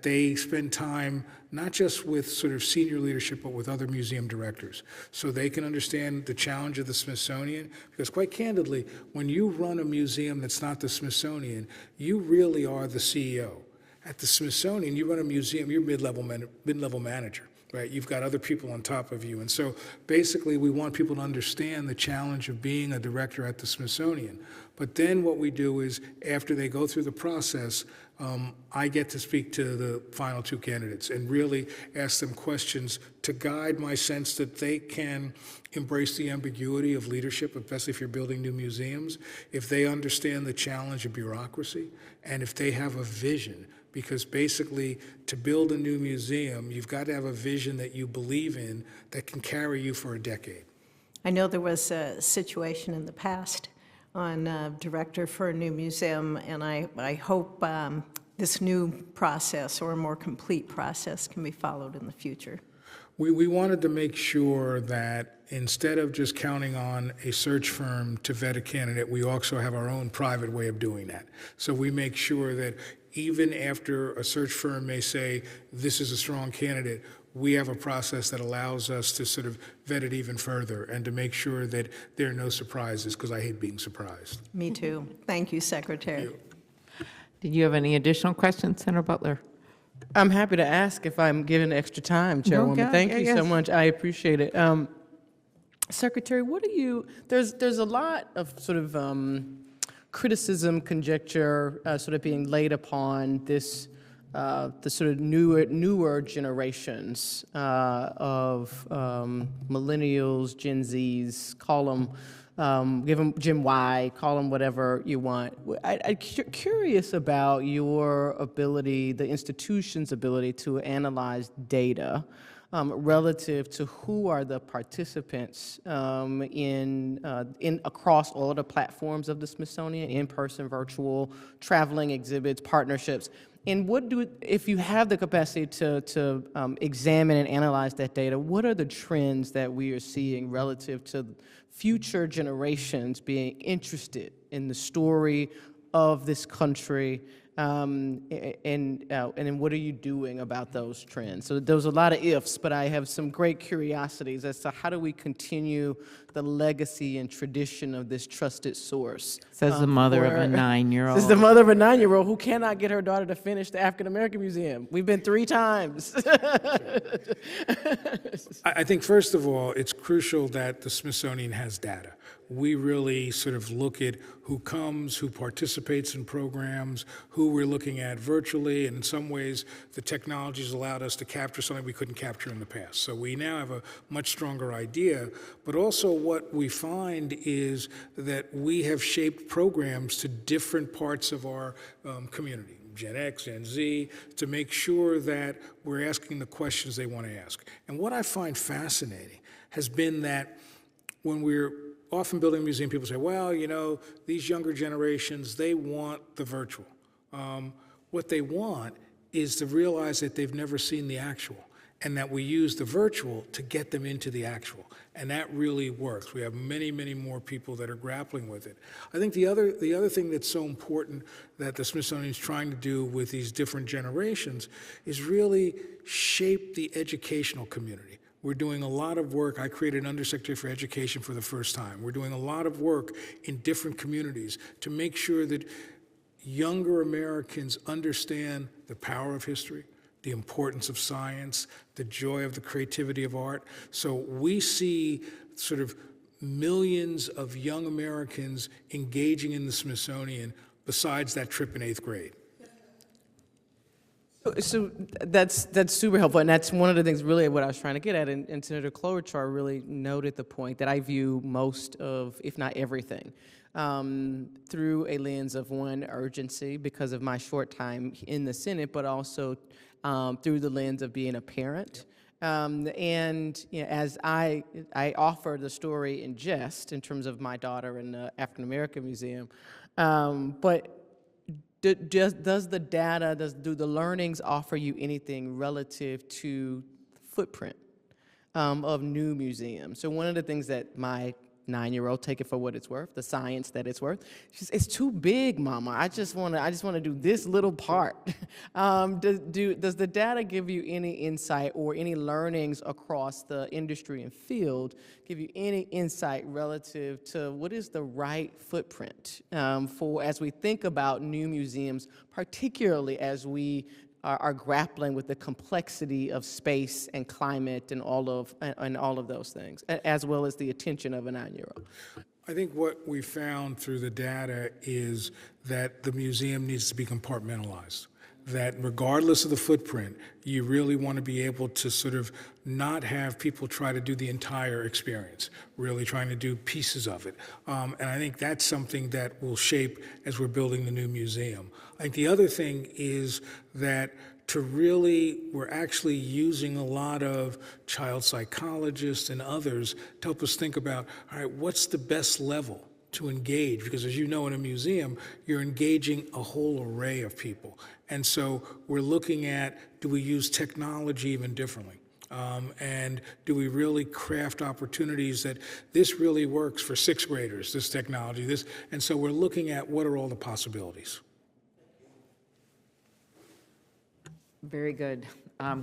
they spend time not just with sort of senior leadership, but with other museum directors, so they can understand the challenge of the Smithsonian. Because quite candidly, when you run a museum that's not the Smithsonian, you really are the CEO. At the Smithsonian, you run a museum, you're mid-level manager. Right, you've got other people on top of you. And so basically we want people to understand the challenge of being a director at the Smithsonian. But then what we do is, after they go through the process, I get to speak to the final two candidates and really ask them questions to guide my sense that they can embrace the ambiguity of leadership, especially if you're building new museums, if they understand the challenge of bureaucracy, and if they have a vision. Because basically, to build a new museum, you've got to have a vision that you believe in that can carry you for a decade. I know there was a situation in the past on director for a new museum, and I hope this new process, or a more complete process, can be followed in the future. We wanted to make sure that instead of just counting on a search firm to vet a candidate, we also have our own private way of doing that. So we make sure that even after a search firm may say, this is a strong candidate, we have a process that allows us to sort of vet it even further and to make sure that there are no surprises, because I hate being surprised. Me too. Thank you, Secretary. Did you have any additional questions, Senator Butler? I'm happy to ask if I'm given extra time, Chairwoman. Okay, Thank you so yes. much. I appreciate it. Secretary, what do you, there's a lot of sort of criticism, conjecture sort of being laid upon this, the sort of newer generations of millennials, Gen Zs, call them, give them Gen Y, call them whatever you want. I'm curious about your ability, the institution's ability to analyze data relative to who are the participants in across all of the platforms of the Smithsonian, in-person, virtual, traveling exhibits, partnerships. And if you have the capacity to examine and analyze that data, what are the trends that we are seeing relative to future generations being interested in the story of this country, and then what are you doing about those trends? So there's a lot of ifs, but I have some great curiosities as to how do we continue the legacy and tradition of this trusted source. Says the mother of a 9-year-old. This is the mother of a 9-year-old who cannot get her daughter to finish the African American Museum. We've been 3 times. I think, first of all, it's crucial that the Smithsonian has data. We really sort of look at who comes, who participates in programs, who we're looking at virtually, and in some ways the technology has allowed us to capture something we couldn't capture in the past. So we now have a much stronger idea, but also what we find is that we have shaped programs to different parts of our community, Gen X, Gen Z, to make sure that we're asking the questions they want to ask. And what I find fascinating has been that when we're often building a museum, people say, well, you know, these younger generations, they want the virtual. What they want is to realize that they've never seen the actual, and that we use the virtual to get them into the actual. And that really works. We have many, many more people that are grappling with it. I think the other thing that's so important that the Smithsonian is trying to do with these different generations is really shape the educational community. We're doing a lot of work. I created an Undersecretary for Education for the first time. We're doing a lot of work in different communities to make sure that younger Americans understand the power of history, the importance of science, the joy of the creativity of art. So we see sort of millions of young Americans engaging in the Smithsonian besides that trip in 8th grade. So that's super helpful, and that's one of the things really what I was trying to get at, and Senator Klobuchar really noted the point that I view most of, if not everything, through a lens of, one, urgency because of my short time in the Senate, but also through the lens of being a parent. And you know, as I offer the story in jest in terms of my daughter in the African American Museum, but does the data, do the learnings offer you anything relative to footprint of new museums? So one of the things that my 9-year-old, take it for what it's worth, the science that it's worth, she says, it's too big, Mama. I just want to do this little part. Does the data give you any insight or any learnings across the industry and field, give you any insight relative to what is the right footprint for as we think about new museums, particularly as we are grappling with the complexity of space and climate and all of those things, as well as the attention of a 9-year-old? I think what we found through the data is that the museum needs to be compartmentalized. That regardless of the footprint, you really want to be able to sort of not have people try to do the entire experience, really trying to do pieces of it. And I think that's something that will shape as we're building the new museum. I think the other thing is that we're actually using a lot of child psychologists and others to help us think about, all right, what's the best level to engage? Because as you know, in a museum, you're engaging a whole array of people. And so we're looking at, do we use technology even differently? And do we really craft opportunities that this really works for 6th graders, this technology, this? And so we're looking at what are all the possibilities. Very good.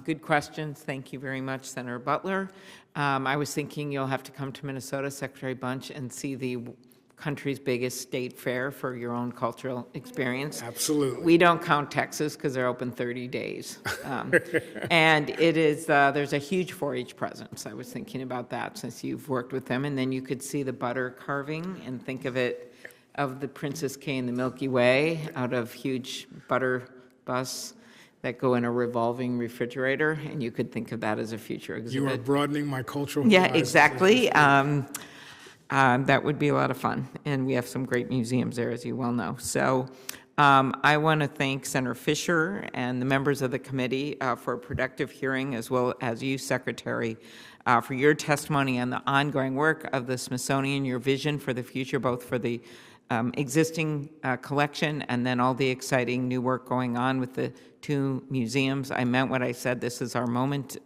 Good questions. Thank you very much, Senator Butler. I was thinking you'll have to come to Minnesota, Secretary Bunch, and see the country's biggest state fair for your own cultural experience. Absolutely. We don't count Texas because they're open 30 days. And it is, there's a huge 4-H presence. I was thinking about that since you've worked with them. And then you could see the butter carving and think of it, of the Princess K and the Milky Way out of huge butter busts that go in a revolving refrigerator. And you could think of that as a future exhibit. You are broadening my cultural Yeah, horizons. exactly. That would be a lot of fun, and we have some great museums there, as you well know. So I want to thank Senator Fisher and the members of the committee for a productive hearing, as well as you, Secretary, for your testimony on the ongoing work of the Smithsonian, your vision for the future, both for the existing collection and then all the exciting new work going on with the 2 museums. I meant what I said. This is our moment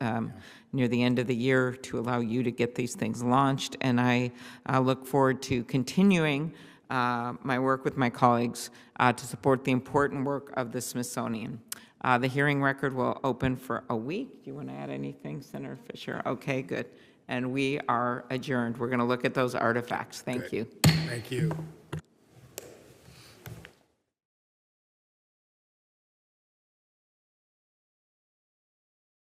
near the end of the year to allow you to get these things launched, and I look forward to continuing my work with my colleagues to support the important work of the Smithsonian. The hearing record will open for a week. Do you want to add anything, Senator Fisher? Okay, good. And we are adjourned. We're going to look at those artifacts. Thank you. Thank you.